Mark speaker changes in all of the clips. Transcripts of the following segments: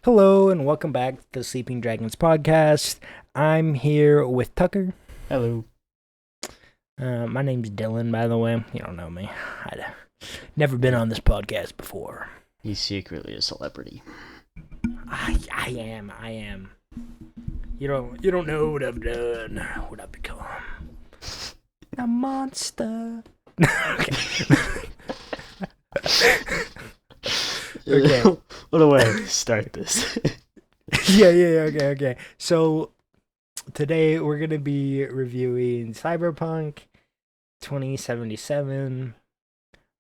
Speaker 1: Hello and welcome back to the Sleeping Dragons podcast. I'm here with Tucker.
Speaker 2: Hello.
Speaker 1: My name's Dylan, by the way. You don't know me. I'd never been on this podcast before.
Speaker 2: He's secretly a celebrity.
Speaker 1: I am. You don't know what I've done, what I've become. A monster. Okay. Okay.
Speaker 2: What a way to start this.
Speaker 1: Yeah, okay. So, today we're going to be reviewing Cyberpunk 2077.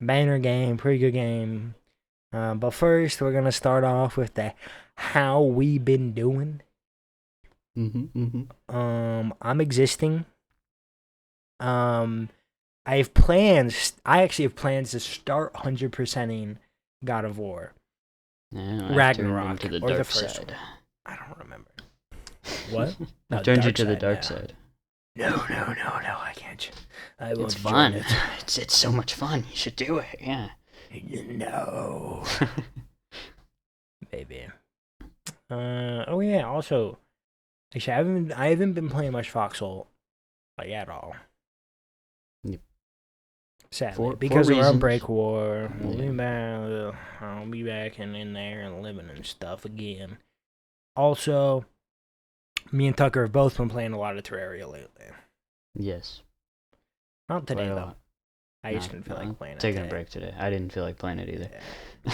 Speaker 1: Banner game, pretty good game. But first, we're going to start off with the how we been doing. I'm existing. I actually have plans to start 100%ing God of War.
Speaker 2: Yeah,
Speaker 1: Ragnarok,
Speaker 2: to the
Speaker 1: or
Speaker 2: dark
Speaker 1: the first
Speaker 2: side.
Speaker 1: one. I don't remember. What?
Speaker 2: I turned you to the dark side.
Speaker 1: No, I can't. I won't
Speaker 2: It's fun.
Speaker 1: join
Speaker 2: It's so much fun. You should do it. Yeah.
Speaker 1: No. Baby. Oh yeah, also, actually, I haven't been playing much Foxhole, like, at all.
Speaker 2: Yep.
Speaker 1: Sadly,
Speaker 2: For
Speaker 1: because of our
Speaker 2: reasons.
Speaker 1: break war,
Speaker 2: Yeah.
Speaker 1: I'll be back in there and living and stuff again. Also, me and Tucker have both been playing a lot of Terraria lately.
Speaker 2: Yes.
Speaker 1: Not today,
Speaker 2: Quite a
Speaker 1: though.
Speaker 2: lot.
Speaker 1: I just didn't feel like playing it
Speaker 2: Taking
Speaker 1: today.
Speaker 2: a break today. I didn't feel like playing it either.
Speaker 1: Yeah,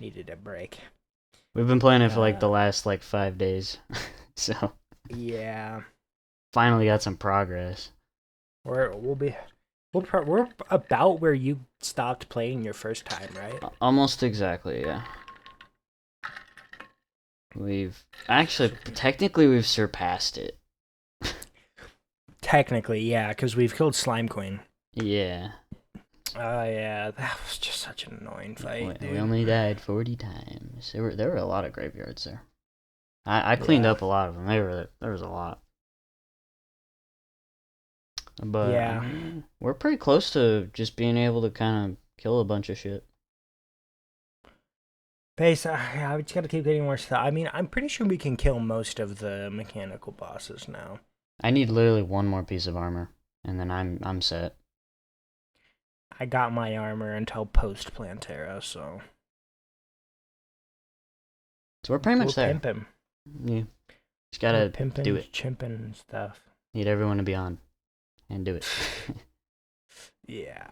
Speaker 1: needed a break.
Speaker 2: We've been playing it for like the last 5 days. So
Speaker 1: Yeah.
Speaker 2: finally got some progress.
Speaker 1: We're about where you stopped playing your first time, right?
Speaker 2: Almost exactly, yeah. Technically we've surpassed it.
Speaker 1: Technically, yeah, because we've killed Slime Queen.
Speaker 2: Yeah.
Speaker 1: Oh, yeah, that was just such an annoying fight, dude.
Speaker 2: We only died 40 times. There were a lot of graveyards there. I cleaned up a lot of them. There was a lot. But
Speaker 1: yeah,
Speaker 2: we're pretty close to just being able to kind of kill a bunch of shit.
Speaker 1: Base, yeah, we just gotta keep getting more stuff. I mean, I'm pretty sure we can kill most of the mechanical bosses now.
Speaker 2: I need literally one more piece of armor, and then I'm set.
Speaker 1: I got my armor until post Plantera, so
Speaker 2: we're pretty much there.
Speaker 1: Pimping.
Speaker 2: Yeah, just gotta do it.
Speaker 1: Chimping and stuff.
Speaker 2: Need everyone to be on, and do it.
Speaker 1: Yeah.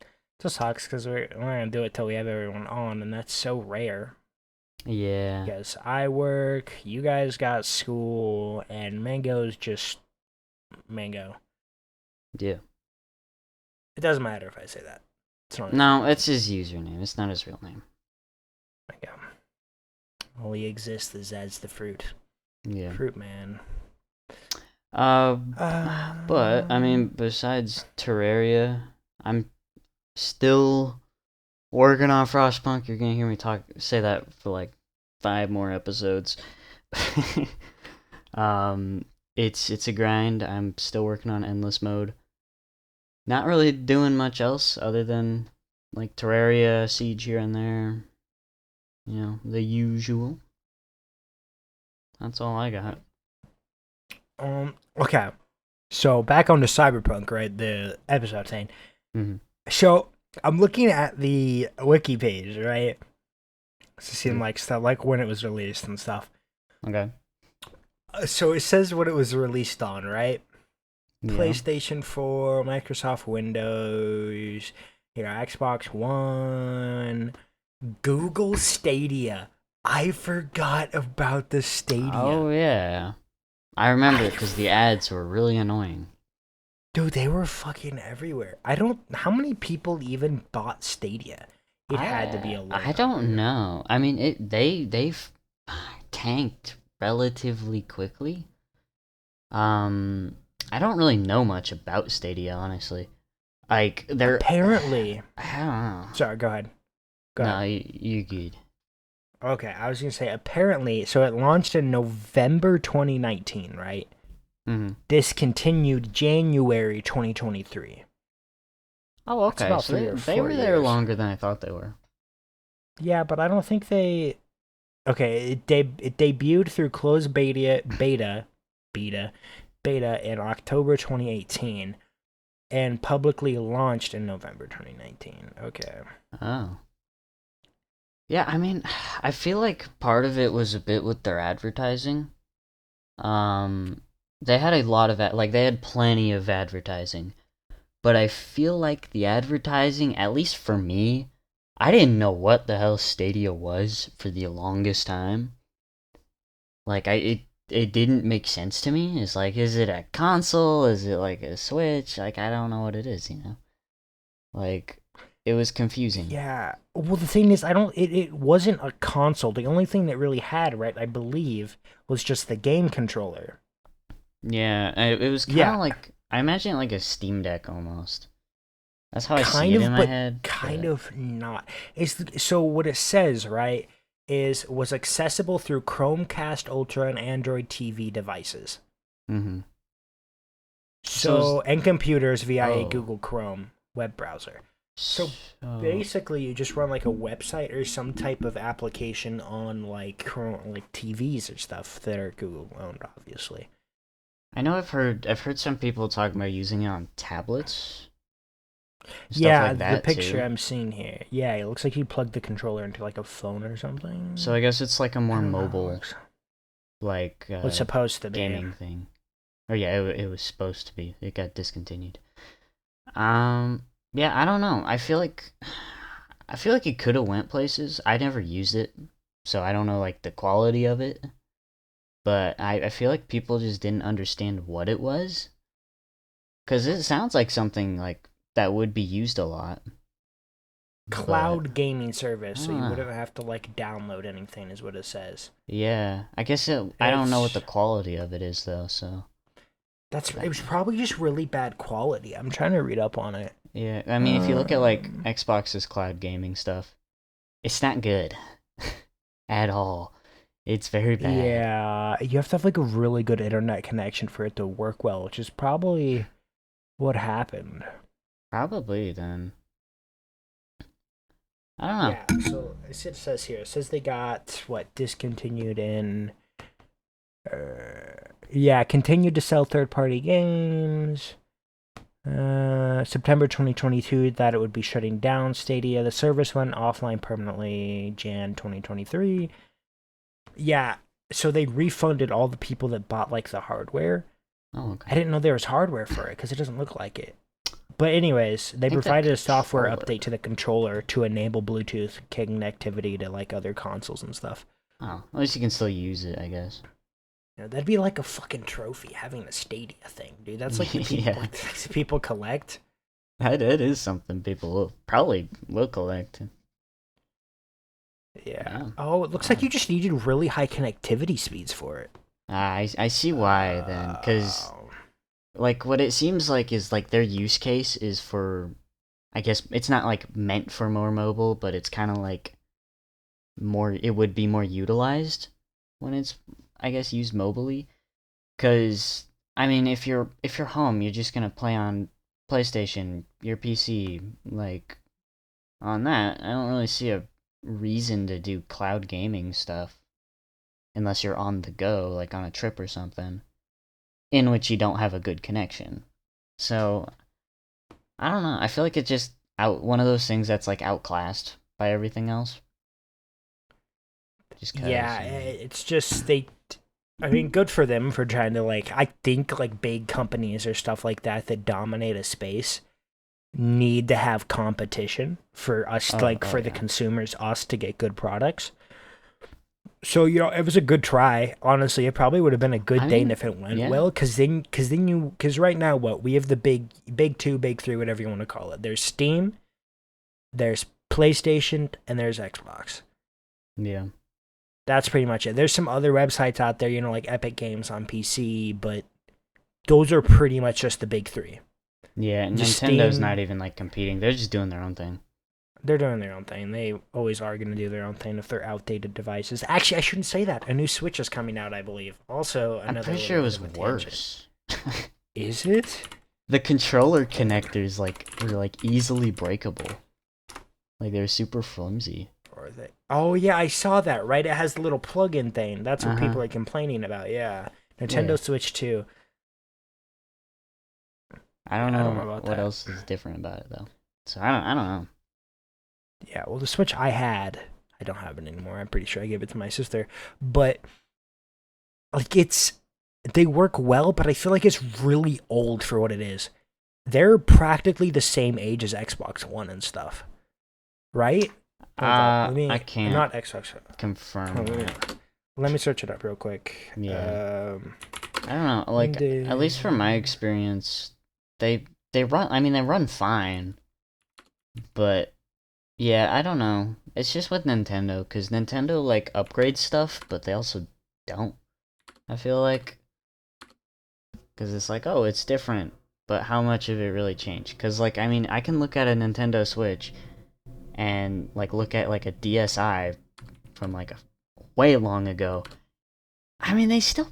Speaker 1: It just sucks because we're gonna do it till we have everyone on, and that's so rare.
Speaker 2: Yeah.
Speaker 1: Because I work, you guys got school, and Mango's just Mango.
Speaker 2: Yeah.
Speaker 1: It doesn't matter if I say that.
Speaker 2: It's his username. It's not his real name.
Speaker 1: Mango. All he exists is as the fruit.
Speaker 2: Yeah.
Speaker 1: Fruit man.
Speaker 2: But I mean, besides Terraria, I'm still working on Frostpunk. You're gonna hear me say that for 5 more episodes. It's a grind. I'm still working on endless mode. Not really doing much else other than Terraria, Siege here and there. You know, the usual. That's all I got.
Speaker 1: Okay. So back on to Cyberpunk, right? The episode saying.
Speaker 2: Mm-hmm.
Speaker 1: So I'm looking at the wiki page, right? To see stuff when it was released and stuff.
Speaker 2: Okay.
Speaker 1: So it says what it was released on, right?
Speaker 2: Yeah.
Speaker 1: PlayStation 4, Microsoft Windows, Xbox One, Google Stadia. I forgot about the Stadia.
Speaker 2: Oh, yeah. I remember it because the ads were really annoying.
Speaker 1: Dude, they were fucking everywhere. How many people even bought Stadia? It had to be a lot.
Speaker 2: I don't know. I mean, they've tanked relatively quickly. I don't really know much about Stadia, honestly. They're
Speaker 1: apparently.
Speaker 2: I don't know.
Speaker 1: Sorry, go ahead.
Speaker 2: No, you good.
Speaker 1: Okay, I was gonna say apparently. So it launched in November 2019, right?
Speaker 2: Mm-hmm.
Speaker 1: Discontinued January 2023.
Speaker 2: Oh, okay. So they were there longer than I thought they were.
Speaker 1: Yeah, but I don't think they. Okay, it debuted through closed beta, beta in October 2018, and publicly launched in November 2019. Okay.
Speaker 2: Oh. Yeah, I mean, I feel like part of it was a bit with their advertising. Um, they had a lot of like they had plenty of advertising, but I feel like the advertising, at least for me, I didn't know what the hell Stadia was for the longest time. Like it didn't make sense to me. It's like, is it a console? Is it like a Switch? Like I don't know what it is, you know? Like it was confusing.
Speaker 1: Yeah. Well, the thing is, I don't. It wasn't a console. The only thing that really had, right, I believe, was just the game controller.
Speaker 2: Yeah, it was kind
Speaker 1: Yeah,
Speaker 2: of like I imagine it like a Steam Deck almost. That's how I see
Speaker 1: kind
Speaker 2: it in
Speaker 1: of,
Speaker 2: my
Speaker 1: but
Speaker 2: head,
Speaker 1: kind
Speaker 2: but
Speaker 1: of not. So what it says, right, is was accessible through Chromecast Ultra and Android TV devices.
Speaker 2: mhm. So
Speaker 1: So and computers via a
Speaker 2: oh.
Speaker 1: Google Chrome web browser. So
Speaker 2: So
Speaker 1: basically, you just run like a website or some type of application on like TVs or stuff that are Google owned, obviously.
Speaker 2: I know I've heard some people talking about using it on tablets and stuff
Speaker 1: Yeah,
Speaker 2: like
Speaker 1: the
Speaker 2: that
Speaker 1: picture
Speaker 2: too.
Speaker 1: I'm seeing here. Yeah, it looks like you plugged the controller into like a phone or
Speaker 2: So
Speaker 1: something.
Speaker 2: I guess it's like a
Speaker 1: I
Speaker 2: more
Speaker 1: don't know how it
Speaker 2: mobile
Speaker 1: works.
Speaker 2: like
Speaker 1: What's supposed to be?
Speaker 2: gaming thing. Or yeah, it was supposed to be. It got discontinued. Yeah, I don't know. I feel like it could have went places. I never used it, so I don't know like the quality of it. But I feel like people just didn't understand what it was. Cause it sounds like something like that would be used a lot. But
Speaker 1: Cloud gaming service,
Speaker 2: I
Speaker 1: so
Speaker 2: don't
Speaker 1: you
Speaker 2: know.
Speaker 1: wouldn't have to like download anything, is what it says.
Speaker 2: Yeah, I guess I don't know what the
Speaker 1: It's
Speaker 2: quality of it is though. So
Speaker 1: it was probably just really bad quality. I'm trying to read up on it.
Speaker 2: yeah, I mean, if you look at like
Speaker 1: Um,
Speaker 2: Xbox's cloud gaming stuff, it's not good at all. It's very bad.
Speaker 1: yeah, you have to have like a really good internet connection for it to work well, which is probably what happened.
Speaker 2: Probably then. I don't know.
Speaker 1: Yeah, so it says here, it says they got what discontinued in yeah, continued to sell third-party games. September 2022 that it would be shutting down Stadia. The service went offline permanently Jan 2023. Yeah, so they refunded all the people that bought like the hardware.
Speaker 2: Oh,
Speaker 1: I
Speaker 2: okay.
Speaker 1: didn't know there was hardware for it because it doesn't look like it. But anyways,
Speaker 2: I
Speaker 1: they
Speaker 2: think the
Speaker 1: provided a software
Speaker 2: controller.
Speaker 1: update to the controller to enable Bluetooth connectivity to like other consoles and stuff.
Speaker 2: Oh, at least you can still use it, I guess.
Speaker 1: You know, that'd be like a fucking trophy having a Stadia thing, dude. That's like the people
Speaker 2: Yeah,
Speaker 1: like the people collect.
Speaker 2: that is something people will probably will collect.
Speaker 1: Yeah.
Speaker 2: Yeah.
Speaker 1: Oh, it looks like
Speaker 2: Wow.
Speaker 1: you just needed really high connectivity speeds for it.
Speaker 2: I see why then, because
Speaker 1: Oh.
Speaker 2: like what it seems like is like their use case is for, I guess it's not like meant for more mobile, but it's kind of like more, it would be more utilized when it's, I guess, used mobily. Because I mean, if you're home, you're just gonna play on PlayStation, your PC, like on that. I don't really see a reason to do cloud gaming stuff unless you're on the go, like on a trip or something, in which you don't have a good connection. So I don't know. I feel like it's just out one of those things that's like outclassed by everything else. Just cause
Speaker 1: Yeah, it's just they. I mean, good for them for trying to like. I think like big companies or stuff like that that dominate a space need to have competition for us,
Speaker 2: oh
Speaker 1: like
Speaker 2: oh
Speaker 1: for the
Speaker 2: yeah.
Speaker 1: consumers, us to get good products. So it was a good try. Honestly, it probably would have been a
Speaker 2: I
Speaker 1: good thing
Speaker 2: mean,
Speaker 1: if it went
Speaker 2: yeah.
Speaker 1: well. Because right now, what we have the big two, big three, whatever you want to call it. There's Steam, there's PlayStation, and there's Xbox.
Speaker 2: Yeah.
Speaker 1: That's pretty much it. There's some other websites out there, like Epic Games on PC, but those are pretty much just the big three.
Speaker 2: Yeah,
Speaker 1: Just
Speaker 2: Nintendo's not
Speaker 1: Steam,
Speaker 2: even like competing. They're just doing their own thing.
Speaker 1: they're doing their own thing. They always are going to do their own thing if they're outdated devices. Actually, I shouldn't say that. A new Switch is coming out, I believe. Also,
Speaker 2: I'm
Speaker 1: another
Speaker 2: pretty
Speaker 1: little
Speaker 2: sure it
Speaker 1: bit
Speaker 2: was
Speaker 1: of a tangent.
Speaker 2: worse.
Speaker 1: Is it?
Speaker 2: The controller connectors like were like easily breakable. Like they were super flimsy.
Speaker 1: are they? Oh yeah, I saw that. Right, it has the little plug-in thing. That's what
Speaker 2: Uh-huh.
Speaker 1: people are complaining about. Yeah,
Speaker 2: Yeah.
Speaker 1: Nintendo Switch 2.
Speaker 2: I don't
Speaker 1: Yeah, I don't know
Speaker 2: know
Speaker 1: about
Speaker 2: what
Speaker 1: that.
Speaker 2: else is different about it though. So I don't know.
Speaker 1: Yeah, well, the Switch I had, I don't have it anymore. I'm pretty sure I gave it to my sister. But like they work well, but I feel like it's really old for what it is. They're practically the same age as Xbox One and stuff, right? Hold up, let
Speaker 2: I
Speaker 1: me
Speaker 2: can't
Speaker 1: not Xbox.
Speaker 2: confirm
Speaker 1: Hold on,
Speaker 2: that.
Speaker 1: let me search it up real quick.
Speaker 2: Yeah. I don't know. Like at least from my experience, they run. I mean, they run fine, but yeah, I don't know. It's just with Nintendo, because Nintendo like upgrades stuff, but they also don't. I feel like, because it's like, oh, it's different, but how much of it really changed? Because like, I mean, I can look at a Nintendo Switch and like look at like a DSi from like a way long ago. I mean, they still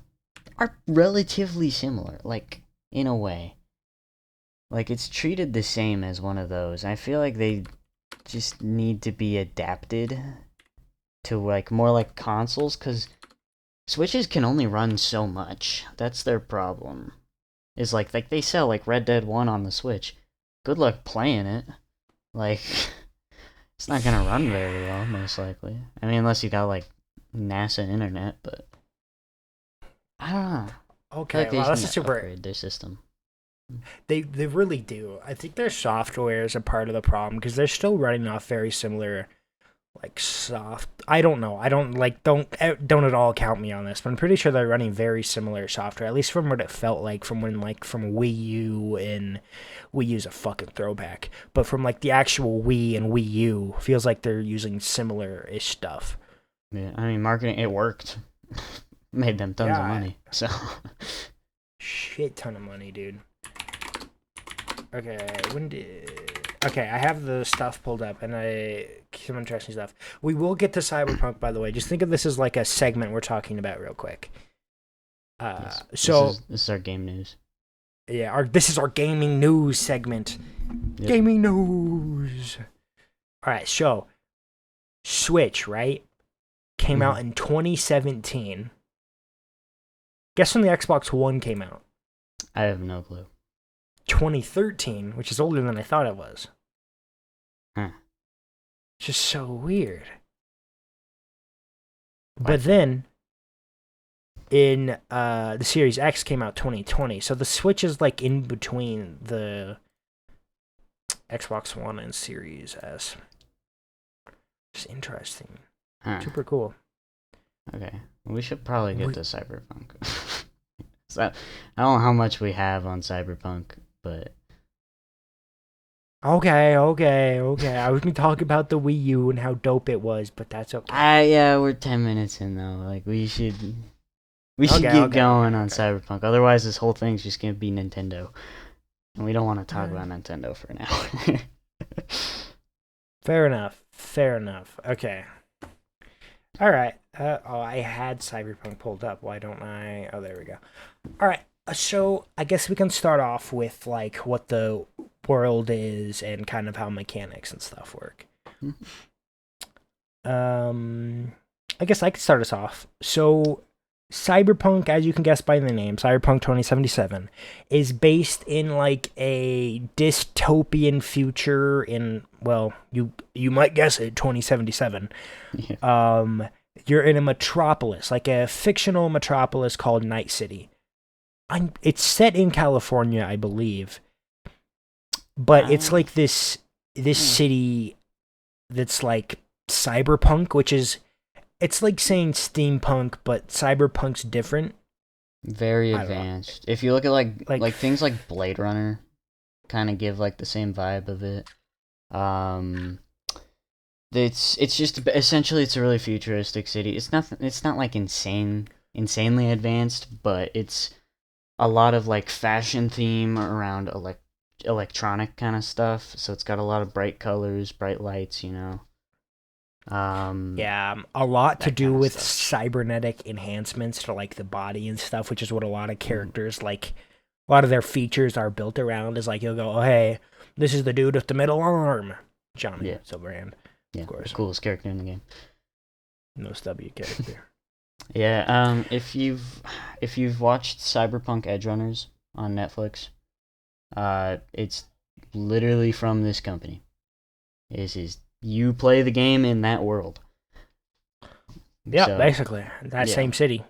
Speaker 2: are relatively similar, like in a way. Like it's treated the same as one of those. I feel like they just need to be adapted to like more like consoles, cuz Switches can only run so much. That's their problem. Is like they sell like Red Dead 1 on the Switch. Good luck playing it. Like it's not going to run very well most likely. I mean unless you got like NASA internet, but I don't know. I feel like
Speaker 1: Okay,
Speaker 2: they
Speaker 1: wow,
Speaker 2: just
Speaker 1: that's
Speaker 2: need
Speaker 1: a
Speaker 2: to
Speaker 1: super.
Speaker 2: upgrade their system.
Speaker 1: They really do. I think their software is a part of the problem because they're still running off very similar like soft. I don't know. I don't like don't at all count me on this, but I'm pretty sure they're running very similar software. At least from what it felt like from when like from Wii U, and Wii U's a fucking throwback. But from like the actual Wii and Wii U, feels like they're using similar-ish stuff.
Speaker 2: Yeah, I mean marketing it worked. Made them tons of
Speaker 1: Yeah,
Speaker 2: money. So
Speaker 1: shit ton of money, dude. Okay, when did? Okay, I have the stuff pulled up, and some interesting stuff. We will get to Cyberpunk, by the way. Just think of this as like a segment we're talking about real quick.
Speaker 2: yes,
Speaker 1: So
Speaker 2: this is our game news.
Speaker 1: yeah, this is our gaming news segment.
Speaker 2: Yep.
Speaker 1: Gaming news. All right, so Switch, right, came
Speaker 2: Mhm.
Speaker 1: out in 2017. Guess when the Xbox One came out?
Speaker 2: I have no clue.
Speaker 1: 2013, which is older than I thought it was.
Speaker 2: Huh.
Speaker 1: Just so weird.
Speaker 2: Why?
Speaker 1: But then in the Series X came out 2020, so the Switch is like in between the Xbox One and Series S. Just interesting.
Speaker 2: Huh.
Speaker 1: Super cool.
Speaker 2: Okay. We should probably get to Cyberpunk. So, I don't know how much we have on Cyberpunk, but
Speaker 1: Okay. I was gonna talk about the Wii U and how dope it was, but that's okay.
Speaker 2: yeah, we're 10 minutes in though. Like we should get going on
Speaker 1: Okay.
Speaker 2: Cyberpunk. Otherwise, this whole thing's just gonna be Nintendo, and we don't want to talk about Nintendo for now.
Speaker 1: Fair enough. Okay. All right. I had Cyberpunk pulled up. Why don't I? Oh, there we go. All right. So I guess we can start off with like what the world is and kind of how mechanics and stuff work. Um, I guess I could start us off. So Cyberpunk, as you can guess by the name, Cyberpunk 2077, is based in like a dystopian future in, well, you might guess it, 2077.
Speaker 2: Yeah.
Speaker 1: You're in a metropolis, like a fictional metropolis called Night City. It's set in California, I believe, but it's like this city that's like cyberpunk, which is, it's like saying steampunk, but cyberpunk's different.
Speaker 2: Very
Speaker 1: I don't know.
Speaker 2: advanced. If you look at like
Speaker 1: Like,
Speaker 2: things like Blade Runner, kind of give like the same vibe of it. Um, it's just essentially it's a really futuristic city. It's not like insanely advanced, but it's a lot of like fashion theme around electronic kind of stuff. So it's got a lot of bright colors, bright lights,
Speaker 1: yeah, a lot to
Speaker 2: that
Speaker 1: do
Speaker 2: kind of
Speaker 1: with
Speaker 2: stuff.
Speaker 1: cybernetic enhancements to like the body and stuff, which is what a lot of
Speaker 2: Mhm.
Speaker 1: characters like. A lot of their features are built around. Is like you'll go, oh hey, this is the dude with the middle arm, Johnny
Speaker 2: Yeah.
Speaker 1: Silverhand.
Speaker 2: Yeah,
Speaker 1: Of
Speaker 2: the
Speaker 1: course.
Speaker 2: coolest character in the game.
Speaker 1: Most W character.
Speaker 2: Yeah. If you've watched Cyberpunk Edge Runners on Netflix, it's literally from this company. You play the game in that world.
Speaker 1: Yeah,
Speaker 2: So,
Speaker 1: basically. That
Speaker 2: yeah.
Speaker 1: same city.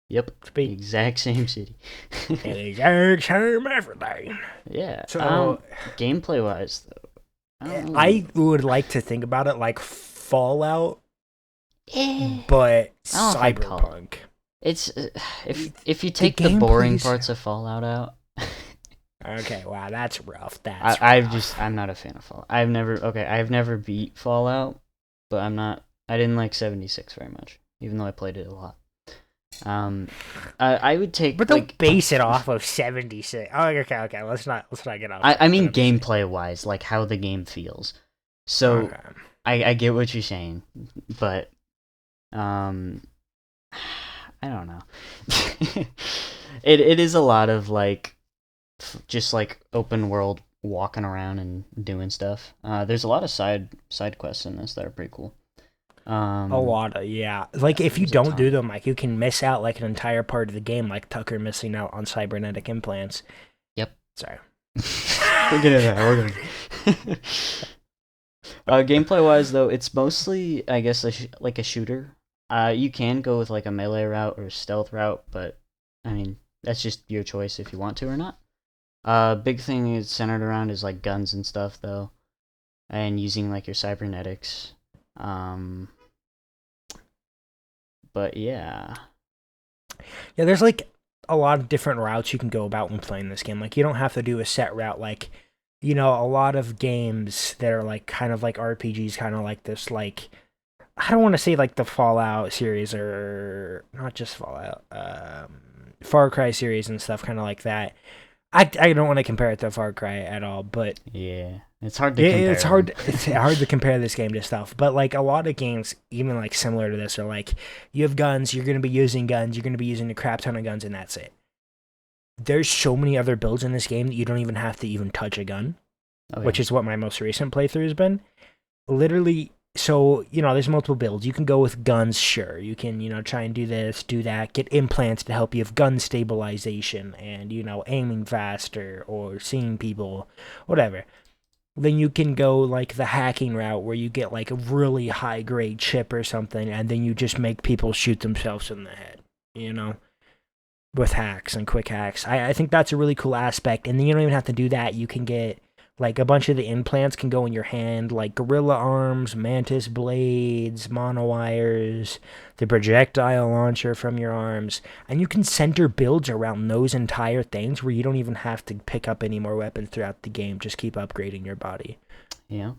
Speaker 2: Yep.
Speaker 1: Speak.
Speaker 2: Exact same city.
Speaker 1: Exact same everything.
Speaker 2: Yeah.
Speaker 1: So,
Speaker 2: Gameplay wise though,
Speaker 1: I would like to think about it like Fallout,
Speaker 2: Eh,
Speaker 1: but
Speaker 2: I don't know if I'd call it.
Speaker 1: Cyberpunk.
Speaker 2: It's if you
Speaker 1: The
Speaker 2: take the boring
Speaker 1: gameplay's-
Speaker 2: parts of Fallout out.
Speaker 1: Okay, wow, that's rough.
Speaker 2: I'm not a fan of Fallout. I've never beat Fallout, but I didn't like 76 very much, even though I played it a lot. I would take,
Speaker 1: But don't
Speaker 2: like,
Speaker 1: base it off of 76. Oh, okay. Let's not get off.
Speaker 2: I mean
Speaker 1: that. I'm
Speaker 2: gameplay wise, like how the game feels. So
Speaker 1: okay.
Speaker 2: I get what you're saying, but I don't know. It is a lot of like just like open world walking around and doing stuff. There's a lot of side quests in this that are pretty cool.
Speaker 1: A lot of, yeah. Like, if you
Speaker 2: there's a
Speaker 1: don't
Speaker 2: ton.
Speaker 1: do them, like, you can miss out, like, an entire part of the game, like Tucker missing out on cybernetic implants.
Speaker 2: Yep.
Speaker 1: Sorry.
Speaker 2: We'll get into that. We're gonna. Gameplay wise, though, it's mostly, I guess, like a shooter. You can go with like a melee route or a stealth route, but I mean that's just your choice if you want to or not. Big thing is centered around is like guns and stuff though, and using like your cybernetics. But yeah.
Speaker 1: Yeah, there's, like, a lot of different routes you can go about when playing this game. Like, you don't have to do a set route. Like, you know, a lot of games that are, like, kind of like RPGs, kind of like this, like, I don't want to say, like, the Fallout series or not just Fallout, Far Cry series and stuff, kind of like that. I don't want to compare it to Far Cry at all, but
Speaker 2: Yeah, it's hard to compare.
Speaker 1: it's hard. It's hard to compare this game to stuff. But like a lot of games, even like similar to this, are like you have guns. You're gonna be using guns. You're gonna be using a crap ton of guns, and that's it. There's so many other builds in this game that you don't even have to even touch a gun, which is what my most recent playthrough has been. Literally. So, you know, there's multiple builds. You can go with guns, sure. You can, you know, try and do this, do that, get implants to help you with gun stabilization and, you know, aiming faster or seeing people, whatever. Then you can go, like, the hacking route where you get, like, a really high-grade chip or something, and then you just make people shoot themselves in the head, you know, with hacks and quick hacks. I think that's a really cool aspect, and then you don't even have to do that. You can get... Like, a bunch of the implants can go in your hand, like gorilla arms, mantis blades, monowires, the projectile launcher from your arms. And you can center builds around those entire things where you don't even have to pick up any more weapons throughout the game. Just keep upgrading your body.
Speaker 2: Yeah.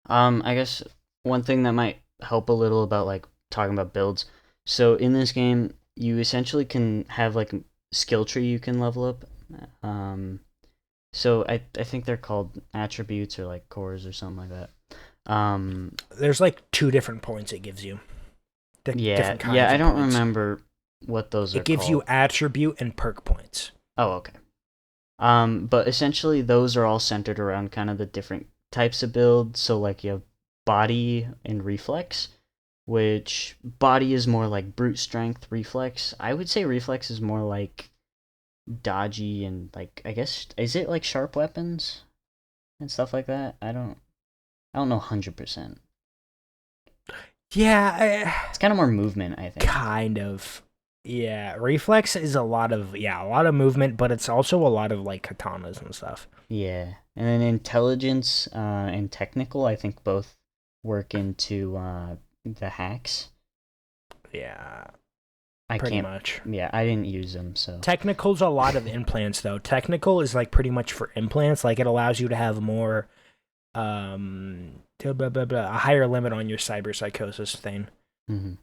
Speaker 2: I guess one thing that might help a little about, like, talking about builds. So, in this game, you essentially can have, like, a skill tree you can level up. So I think they're called attributes or like cores or something like that.
Speaker 1: There's like 2 different points it gives you.
Speaker 2: Yeah, I don't remember what those are called.
Speaker 1: It gives you attribute and perk points.
Speaker 2: Oh, okay. But essentially those are all centered around kind of the different types of builds. So like you have body and reflex, which body is more like brute strength, reflex. I would say reflex is more like dodgy and like I guess is it like sharp weapons and stuff like that? I don't know 100%.
Speaker 1: Yeah,
Speaker 2: it's kind of more movement, I think.
Speaker 1: Kind of. Yeah, reflex is a lot of movement, but it's also a lot of like katanas and stuff.
Speaker 2: Yeah, and then intelligence and technical, I think both work into the hacks.
Speaker 1: Yeah.
Speaker 2: Pretty
Speaker 1: much.
Speaker 2: Yeah, I didn't use them, so.
Speaker 1: Technical's a lot of implants, though. Technical is like pretty much for implants. Like it allows you to have more, a higher limit on your cyberpsychosis thing.
Speaker 2: Mm-hmm.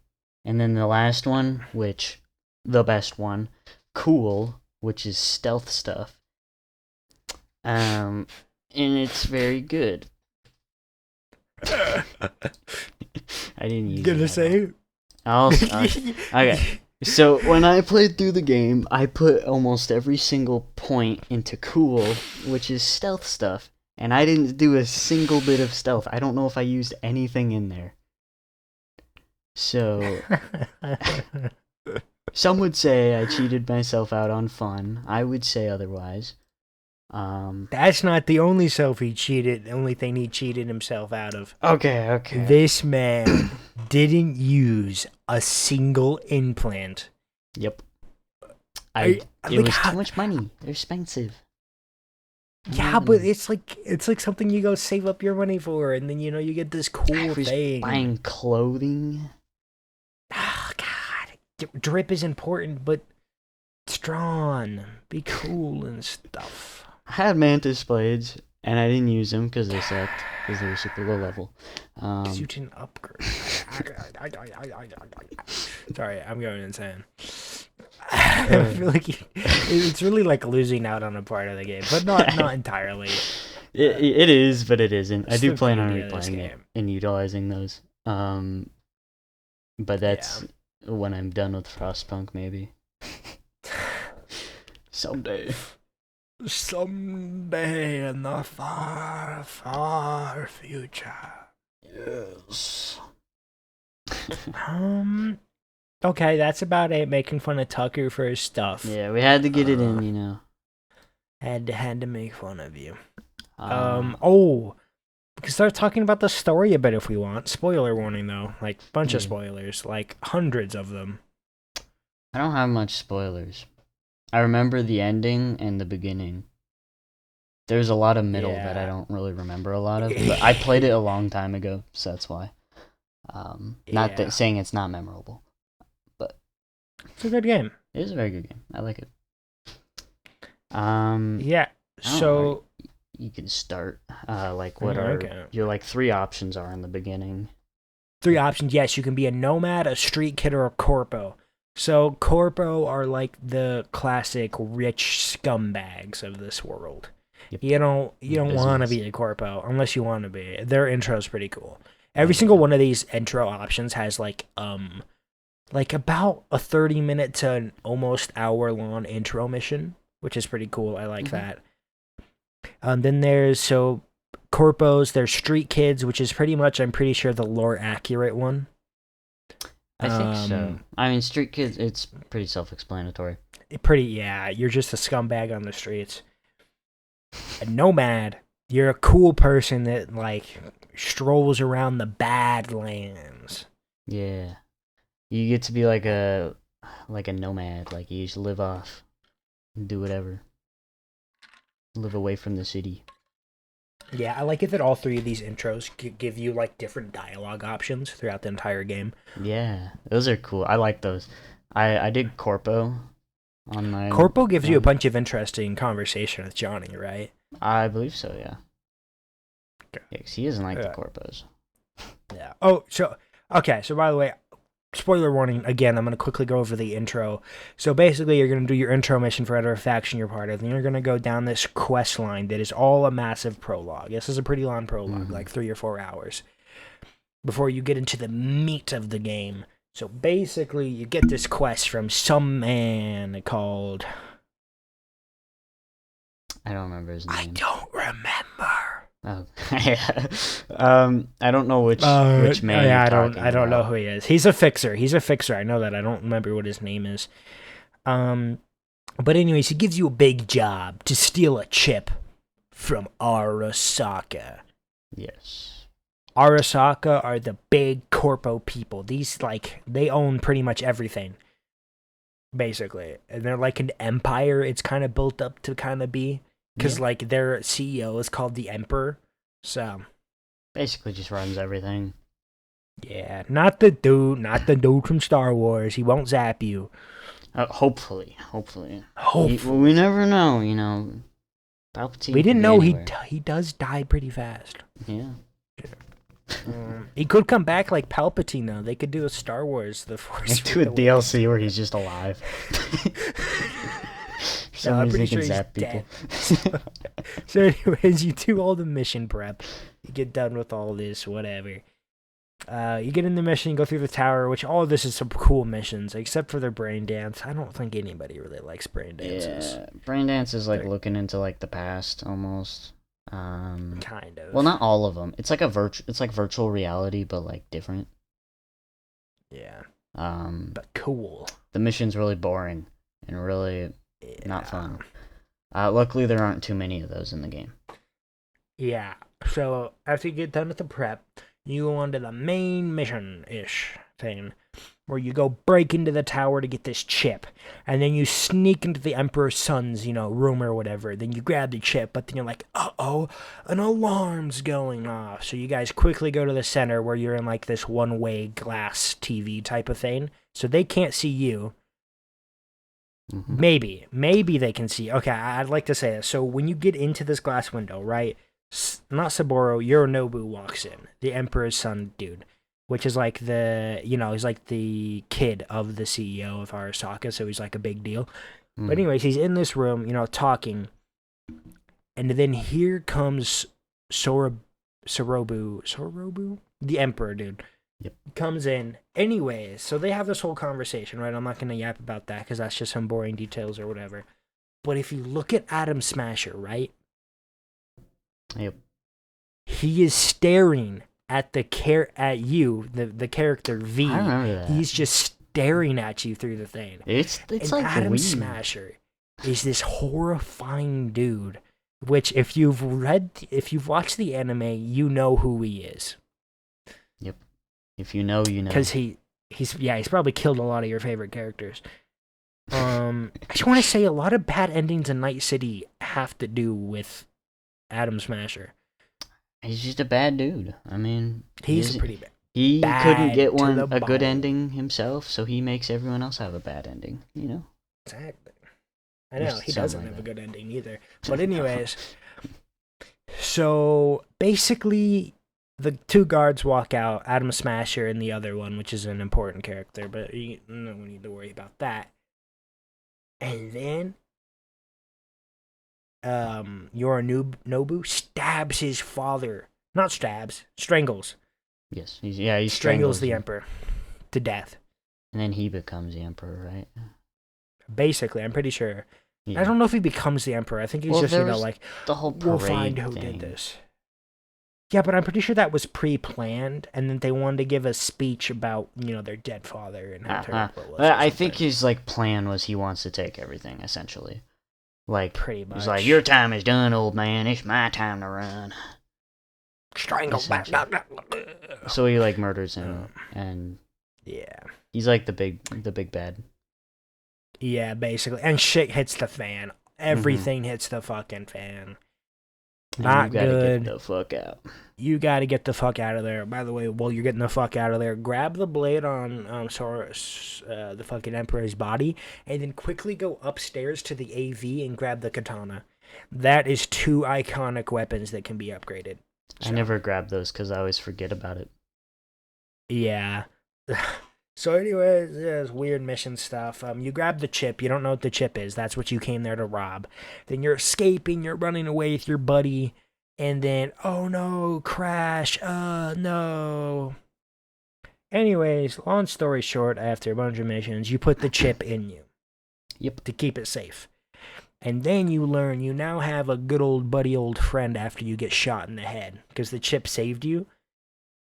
Speaker 2: And then the last one, which the best one, cool, which is stealth stuff. And it's very good. I didn't use.
Speaker 1: Gonna say.
Speaker 2: Okay. So when I played through the game, I put almost every single point into cool, which is stealth stuff, And I didn't do a single bit of stealth. I don't know if I used anything in there. So, some would say I cheated myself out on fun. I would say otherwise.
Speaker 1: That's not the only only thing he cheated himself out of.
Speaker 2: Okay.
Speaker 1: This man didn't use a single implant.
Speaker 2: Yep. It was too much money. They're expensive.
Speaker 1: Yeah, but it's like something you go save up your money for, and then you get this cool thing.
Speaker 2: Buying clothing.
Speaker 1: Oh God, drip is important, but strong, be cool and stuff.
Speaker 2: I had mantis blades, and I didn't use them because they sucked, because they were super low level.
Speaker 1: Because you didn't upgrade. Sorry, I'm going insane. I feel like it's really like losing out on a part of the game, but not entirely.
Speaker 2: It is, but it isn't. I do plan on
Speaker 1: beauty of this
Speaker 2: replaying it
Speaker 1: game.
Speaker 2: and utilizing those. But that's when I'm done with Frostpunk, maybe. Someday in the far, far future. Yes.
Speaker 1: Okay, that's about it. Making fun of Tucker for his stuff.
Speaker 2: Yeah, we had to get it in,
Speaker 1: Had to make fun of you. We can start talking about the story a bit if we want. Spoiler warning though, like bunch of spoilers, like hundreds of them.
Speaker 2: I don't have much spoilers. I remember the ending and the beginning. There's a lot of middle that I don't really remember a lot of, but I played it a long time ago, so that's why. Not saying it's not memorable, but
Speaker 1: it's a good game.
Speaker 2: It is a very good game. I like it.
Speaker 1: So
Speaker 2: you can start. Your 3 options are in the beginning?
Speaker 1: 3 options. Yes, you can be a nomad, a street kid, or a corpo. So corpo are like the classic rich scumbags of this world. Yep. You don't want to be a corpo unless you want to be. Their intro's pretty cool. Every single one of these intro options has like about a 30-minute to an almost hour-long intro mission, which is pretty cool. I like that. Then there's corpos. There's street kids, which is pretty much, I'm pretty sure, the lore accurate one.
Speaker 2: I think so. I mean, street kids, it's pretty self-explanatory.
Speaker 1: You're just a scumbag on the streets. A nomad, you're a cool person that like strolls around the Badlands.
Speaker 2: Yeah, you get to be like a nomad. Like you just live off, do whatever, live away from the city.
Speaker 1: Yeah, I like it that all 3 of these intros give you like different dialogue options throughout the entire game.
Speaker 2: Yeah, those are cool. I like those. I did Corpo on my...
Speaker 1: Corpo gives you a bunch of interesting conversation with Johnny, right?
Speaker 2: I believe so, yeah. Okay. Yeah, 'cause he doesn't like the Corpos.
Speaker 1: Yeah. So by the way, spoiler warning, again, I'm going to quickly go over the intro. So basically, you're going to do your intro mission for whatever faction you're part of, and you're going to go down this quest line that is all a massive prologue. This is a pretty long prologue, like 3 or 4 hours, before you get into the meat of the game. So basically, you get this quest from some man called...
Speaker 2: I don't remember his name.
Speaker 1: I don't remember.
Speaker 2: Oh, yeah. I don't know which man.
Speaker 1: Yeah, I don't know who he is. He's a fixer. I know that. I don't remember what his name is. But anyways, he gives you a big job to steal a chip from Arasaka.
Speaker 2: Yes.
Speaker 1: Arasaka are the big corpo people. These they own pretty much everything, basically, and they're like an empire. It's kind of built up to kind of be. Because, their CEO is called the Emperor, so...
Speaker 2: Basically just runs everything.
Speaker 1: Yeah, not the dude from Star Wars. He won't zap you.
Speaker 2: Hopefully. We never know, Palpatine.
Speaker 1: We didn't know he does die pretty fast.
Speaker 2: Yeah.
Speaker 1: He could come back like Palpatine, though. They could do a Star Wars The Force.
Speaker 2: Do a DLC where he's just alive.
Speaker 1: I'm pretty sure he's dead. So anyways, you do all the mission prep. You get done with all this, whatever. You get in the mission, you go through the tower, which all of this is some cool missions, except for their brain dance. I don't think anybody really likes brain dances.
Speaker 2: Yeah, brain dance is looking into the past, almost.
Speaker 1: Kind of.
Speaker 2: Well, not all of them. It's like it's like virtual reality, but like different.
Speaker 1: Yeah.
Speaker 2: Um,
Speaker 1: But cool.
Speaker 2: the mission's really boring and really not
Speaker 1: Yeah.
Speaker 2: fun. Luckily, there aren't too many of those in the game.
Speaker 1: Yeah. So after you get done with the prep, you go on to the main mission-ish thing, where you go break into the tower to get this chip, and then you sneak into the Emperor's son's, room or whatever. Then you grab the chip, but then you're like, uh-oh, an alarm's going off. So you guys quickly go to the center where you're in like this one-way glass TV type of thing, so they can't see you.
Speaker 2: Mm-hmm.
Speaker 1: Maybe they can see. Okay, I'd like to say this. So when you get into this glass window, right? Not Saburo, Yorinobu walks in, the Emperor's son dude, which is like he's like the kid of the CEO of Arasaka, so he's like a big deal.
Speaker 2: Mm.
Speaker 1: But anyways, he's in this room, talking, and then here comes Sorobu, the Emperor dude.
Speaker 2: Yep.
Speaker 1: Comes in. Anyways, so they have this whole conversation, right? I'm not going to yap about that because that's just some boring details or whatever. But if you look at Atom Smasher, right?
Speaker 2: Yep.
Speaker 1: He is staring at the character V.
Speaker 2: I remember that.
Speaker 1: He's just staring at you through the thing.
Speaker 2: It's
Speaker 1: and
Speaker 2: like
Speaker 1: Atom
Speaker 2: weird.
Speaker 1: Smasher is this horrifying dude, which if you've watched the anime, you know who he is.
Speaker 2: Yep. If you know, you know.
Speaker 1: Because he's probably killed a lot of your favorite characters. I just want to say a lot of bad endings in Night City have to do with Atom Smasher.
Speaker 2: He's just a bad dude. I mean,
Speaker 1: he's pretty bad.
Speaker 2: He couldn't get a good
Speaker 1: bone.
Speaker 2: ending himself, so he makes everyone else have a bad ending.
Speaker 1: Exactly. I know he doesn't have a good ending either. But anyways, so basically, the two guards walk out, Atom Smasher and the other one, which is an important character, but you don't need to worry about that. And then Yorinobu stabs his father. Not stabs, strangles.
Speaker 2: Yes, he
Speaker 1: strangles the Emperor to death.
Speaker 2: And then he becomes the Emperor, right?
Speaker 1: Basically, I'm pretty sure.
Speaker 2: Yeah.
Speaker 1: I don't know if he becomes the Emperor. I think he's just, like,
Speaker 2: the whole
Speaker 1: we'll find who did this. Yeah, but I'm pretty sure that was pre-planned, and then they wanted to give a speech about, their dead father and how terrible it was.
Speaker 2: I think his plan was he wants to take everything, essentially.
Speaker 1: Pretty much.
Speaker 2: He's like, your time is done, old man. It's my time to run.
Speaker 1: Strangle.
Speaker 2: So he murders him, and
Speaker 1: yeah,
Speaker 2: he's like the big bad.
Speaker 1: Yeah, basically, and shit hits the fan. Everything hits the fucking fan. Not good. You gotta
Speaker 2: get the fuck out.
Speaker 1: You gotta get the fuck out of there. By the way, while you're getting the fuck out of there, grab the blade on the fucking Emperor's body, and then quickly go upstairs to the AV and grab the katana. That is 2 iconic weapons that can be upgraded.
Speaker 2: So. I never grab those because I always forget about it.
Speaker 1: Yeah. So anyways, there's weird mission stuff. You grab the chip. You don't know what the chip is. That's what you came there to rob. Then you're escaping. You're running away with your buddy. And then, oh no, crash. No. Anyways, long story short, after a bunch of missions, you put the chip in you.
Speaker 2: Yep.
Speaker 1: To keep it safe. And then you learn you now have a good old friend after you get shot in the head. Because the chip saved you.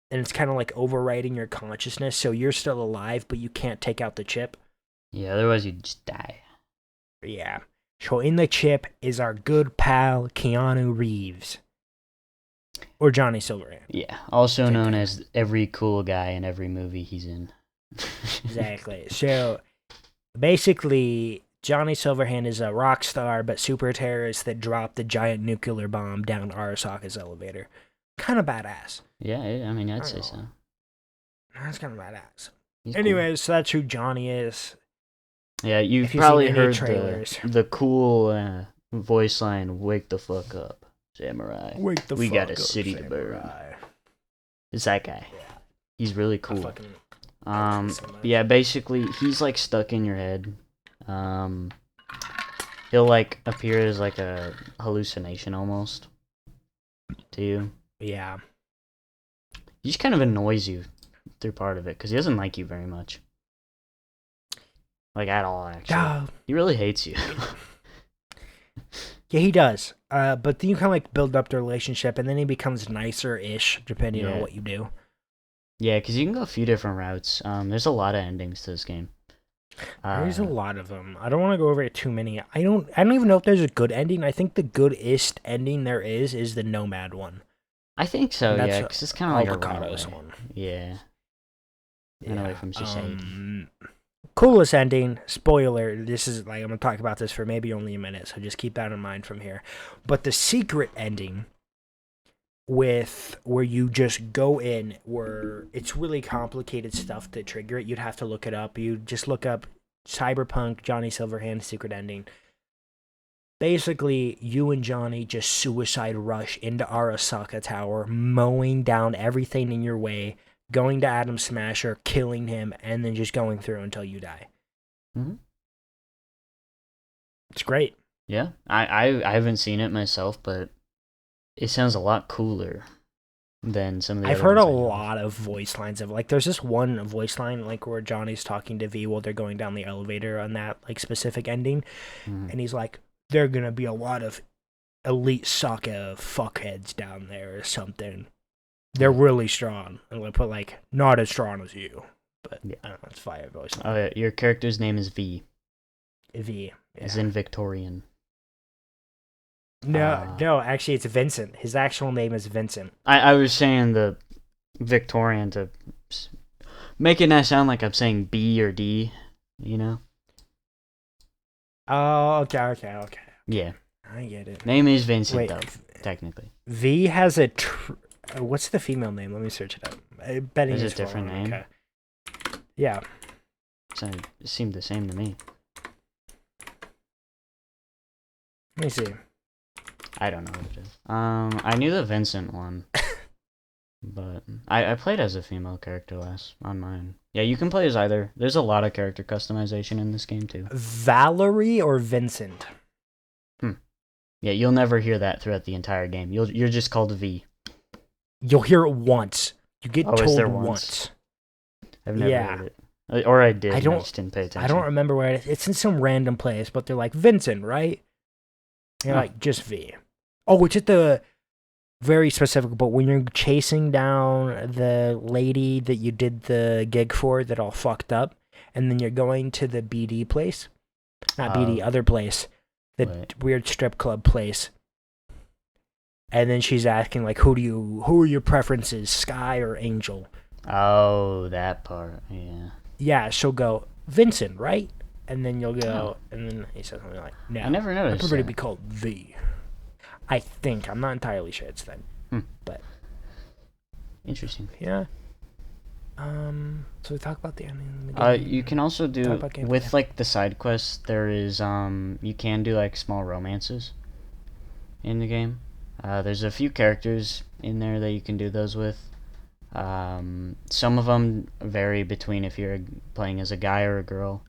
Speaker 1: And it's kind of like overriding your consciousness, so you're still alive, but you can't take out the chip.
Speaker 2: Yeah, otherwise you'd just die.
Speaker 1: Yeah. So in the chip is our good pal, Keanu Reeves. Or Johnny Silverhand.
Speaker 2: Yeah, also known as every cool guy in every movie he's in.
Speaker 1: Exactly. So, basically, Johnny Silverhand is a rock star, but super terrorist that dropped the giant nuclear bomb down Arasaka's elevator. Kind of badass.
Speaker 2: Yeah, I mean, I'd say so.
Speaker 1: That's kind of badass.
Speaker 2: He's
Speaker 1: anyways,
Speaker 2: cool.
Speaker 1: So that's who Johnny is.
Speaker 2: Yeah, you've probably heard the cool voice line, "Wake the fuck up, samurai.
Speaker 1: Wake the
Speaker 2: we
Speaker 1: fuck
Speaker 2: got a
Speaker 1: up,
Speaker 2: city
Speaker 1: samurai.
Speaker 2: to burn." It's that guy.
Speaker 1: Yeah.
Speaker 2: He's really cool. Yeah, basically, he's stuck in your head. He'll appear as a hallucination almost to you.
Speaker 1: Yeah.
Speaker 2: He just kind of annoys you through part of it because he doesn't like you very much. At all, actually. He really hates you.
Speaker 1: Yeah, he does. But then you kind of like build up the relationship, and then he becomes nicer-ish depending on
Speaker 2: Yeah.
Speaker 1: what you do.
Speaker 2: Yeah, because you can go a few different routes. There's a lot of endings to this game.
Speaker 1: There's a
Speaker 2: Uh,
Speaker 1: lot of them. I don't want to go over it too many. I don't even know if there's a good ending. I think the goodest ending there is the Nomad one.
Speaker 2: I think so,
Speaker 1: And
Speaker 2: yeah,
Speaker 1: that's
Speaker 2: because it's kind of like a
Speaker 1: Avocado's
Speaker 2: runaway.
Speaker 1: one.
Speaker 2: Yeah, run away
Speaker 1: Yeah.
Speaker 2: from society.
Speaker 1: Coolest ending. Spoiler. This is like I'm gonna talk about this for maybe only a minute, so just keep that in mind from here. But the secret ending with where you just go in where it's really complicated stuff to trigger it. You'd have to look it up. You just look up Cyberpunk Johnny Silverhand secret ending. Basically, you and Johnny just suicide rush into Arasaka Tower, mowing down everything in your way, going to Adam Smasher, killing him, and then just going through until you die.
Speaker 2: Mm-hmm.
Speaker 1: It's great.
Speaker 2: Yeah, I haven't seen it myself, but it sounds a lot cooler than some of the
Speaker 1: I've
Speaker 2: other
Speaker 1: heard a
Speaker 2: ones I know.
Speaker 1: lot of voice lines of like there's this one voice line like where Johnny's talking to V while they're going down the elevator on that like specific ending,
Speaker 2: Mhm.
Speaker 1: and he's like, "There are gonna be a lot of elite soccer fuckheads down there or something. They're really strong." And they put like not as strong as you, but
Speaker 2: Yeah.
Speaker 1: I don't know. It's fire voice
Speaker 2: Oh,
Speaker 1: line.
Speaker 2: yeah, your character's name is V,
Speaker 1: V.
Speaker 2: as
Speaker 1: Yeah.
Speaker 2: in Victorian.
Speaker 1: No, actually, it's Vincent. His actual name is Vincent.
Speaker 2: I was saying the Victorian to make it not sound like I'm saying B or D, you know?
Speaker 1: Oh, okay.
Speaker 2: Yeah.
Speaker 1: I get it.
Speaker 2: Name is Vincent,
Speaker 1: Wait,
Speaker 2: though, technically.
Speaker 1: V has a. What's the female name? Let me search it up. I bet
Speaker 2: Is
Speaker 1: it's
Speaker 2: it a different name?
Speaker 1: Okay. Yeah.
Speaker 2: It seemed the same to me.
Speaker 1: Let me see.
Speaker 2: I don't know what it is. I knew the Vincent one. But I played as a female character last on mine. Yeah, you can play as either. There's a lot of character customization in this game too.
Speaker 1: Valerie or Vincent?
Speaker 2: Yeah, you'll never hear that throughout the entire game. You're just called V.
Speaker 1: You'll hear it once. You get
Speaker 2: Oh, is
Speaker 1: told
Speaker 2: there
Speaker 1: once.
Speaker 2: once? I've never
Speaker 1: Yeah.
Speaker 2: heard it. Or I did.
Speaker 1: I
Speaker 2: I
Speaker 1: don't-
Speaker 2: just didn't pay attention.
Speaker 1: I don't remember where it is. It's in some random place, but they're like, Vincent, right? And you're
Speaker 2: Huh.
Speaker 1: like, just V. Oh, it's at the very specific, but when you're chasing down the lady that you did the gig for that all fucked up, and then you're going to the BD place. Not BD, other place. The
Speaker 2: Right.
Speaker 1: weird strip club place. And then she's asking, like, who are your preferences, Sky or Angel?
Speaker 2: Oh, that part. Yeah.
Speaker 1: Yeah, she'll go, Vincent, right? And then you'll go,
Speaker 2: Oh.
Speaker 1: and then he says something like, no.
Speaker 2: I never
Speaker 1: I
Speaker 2: noticed
Speaker 1: prefer to
Speaker 2: that.
Speaker 1: be called V. I think. I'm not entirely sure it's then.
Speaker 2: Interesting.
Speaker 1: Yeah. So we talk about the ending. Of the game.
Speaker 2: You can also
Speaker 1: Talk
Speaker 2: do
Speaker 1: about gameplay.
Speaker 2: with like the side quests. There is you can do like small romances in the game. There's a few characters in there that you can do those with. Some of them vary between if you're playing as a guy or a girl.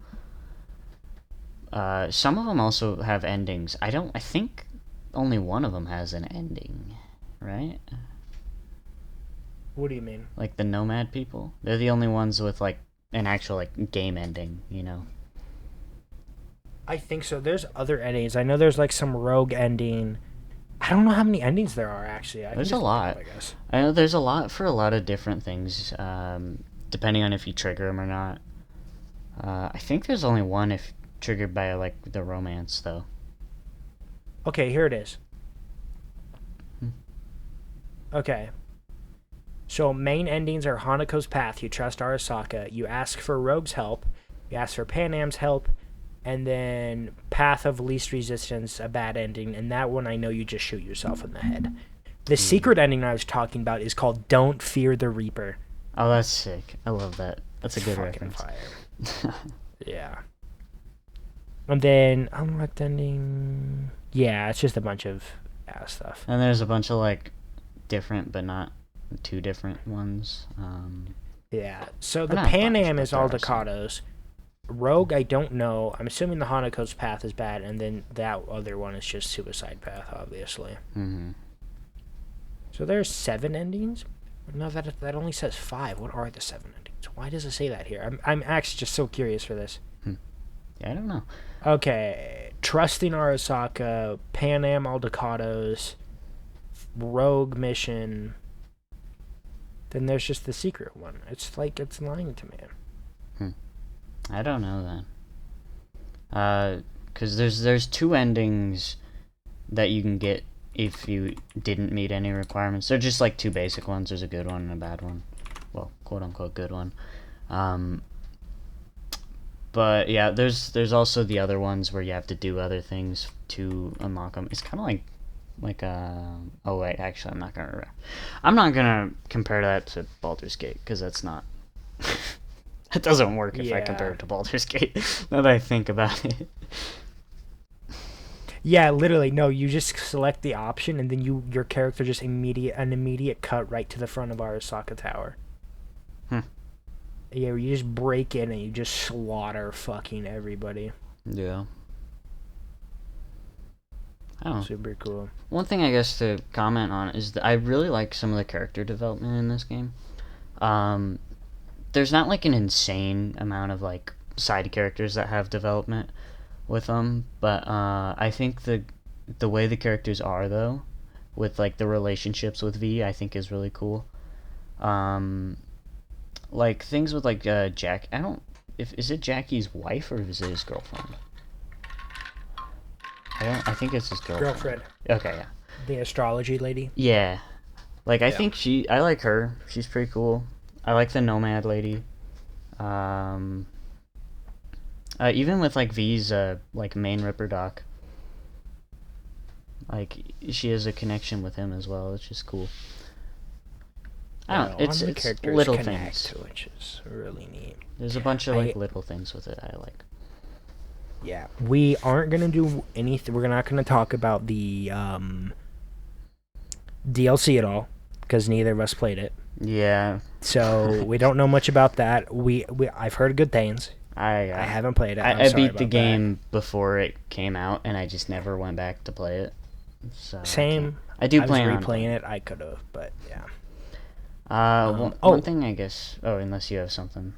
Speaker 2: Some of them also have endings. I think only one of them has an ending, right?
Speaker 1: What do you mean?
Speaker 2: Like the Nomad people. They're the only ones with like an actual like game ending, you know.
Speaker 1: I think so. There's other endings. I know there's like some rogue ending. I don't know how many endings there are actually.
Speaker 2: There's a lot.
Speaker 1: I guess.
Speaker 2: I know there's a lot for a lot of different things, depending on if you trigger them or not. I think there's only one if triggered by like the romance though.
Speaker 1: Okay, here it is.
Speaker 2: Hmm.
Speaker 1: Okay. So main endings are Hanako's Path. You trust Arasaka. You ask for Rogue's help. You ask for Panam's help. And then Path of Least Resistance, a bad ending. And that one I know you just shoot yourself in the head. The secret ending I was talking about is called Don't Fear the Reaper.
Speaker 2: Oh, that's sick. I love that. That's a good
Speaker 1: Fucking
Speaker 2: reference.
Speaker 1: fire. Yeah. And then unlocked ending. Yeah, it's just a bunch of ass stuff.
Speaker 2: And there's a bunch of like different but not too different ones.
Speaker 1: Yeah. So
Speaker 2: Or
Speaker 1: the
Speaker 2: not a
Speaker 1: Pan
Speaker 2: bunch,
Speaker 1: Am
Speaker 2: but
Speaker 1: is
Speaker 2: there
Speaker 1: all
Speaker 2: are some.
Speaker 1: Ducatos. Rogue, I don't know. I'm assuming the Hanako's Path is bad, and then that other one is just Suicide Path, obviously.
Speaker 2: Mm-hmm.
Speaker 1: So there's 7 endings? No, that only says 5. What are the 7 endings? Why does it say that here? I'm actually just so curious for this.
Speaker 2: Yeah, I don't know.
Speaker 1: Okay. Trusting Arasaka, Pan Am Aldecados, Rogue Mission. Then there's just the secret one. It's like it's lying to me.
Speaker 2: I don't know that. Because there's two endings that you can get if you didn't meet any requirements. They're just like two basic ones. There's a good one and a bad one. Well, quote unquote good one. But yeah, there's also the other ones where you have to do other things to unlock them. It's kind of like oh wait, actually I'm not gonna compare that to Baldur's Gate, because that's not it doesn't work if I compare it to Baldur's Gate. Now that I think about it.
Speaker 1: Yeah, literally, no. You just select the option, and then your character just an immediate cut right to the front of Arasaka Tower. Yeah, you just break in and you just slaughter fucking everybody.
Speaker 2: Yeah. I don't know.
Speaker 1: Super cool.
Speaker 2: One thing I guess to comment on is that I really like some of the character development in this game. There's not like an insane amount of like side characters that have development with them, but I think the way the characters are though, with like the relationships with V, I think is really cool. Like things with like Jack. Is it Jackie's wife or is it his girlfriend? I think it's his girlfriend. Okay, yeah.
Speaker 1: The astrology lady.
Speaker 2: Yeah, like I think I like her. She's pretty cool. I like the nomad lady. Even with like V's like main Ripper Doc, like she has a connection with him as well, which is cool. I don't know, it's little things,
Speaker 1: which is really neat.
Speaker 2: There's a bunch of like little things with it I like.
Speaker 1: Yeah, we aren't gonna do anything. We're not gonna talk about the DLC at all because neither of us played it.
Speaker 2: Yeah.
Speaker 1: So we don't know much about that. I've heard good things. I haven't played it.
Speaker 2: I beat the game before it came out, and I just never went back to play it. So
Speaker 1: same.
Speaker 2: I do plan on
Speaker 1: replaying it. I could have, but yeah.
Speaker 2: One thing I guess. Oh, unless you have something.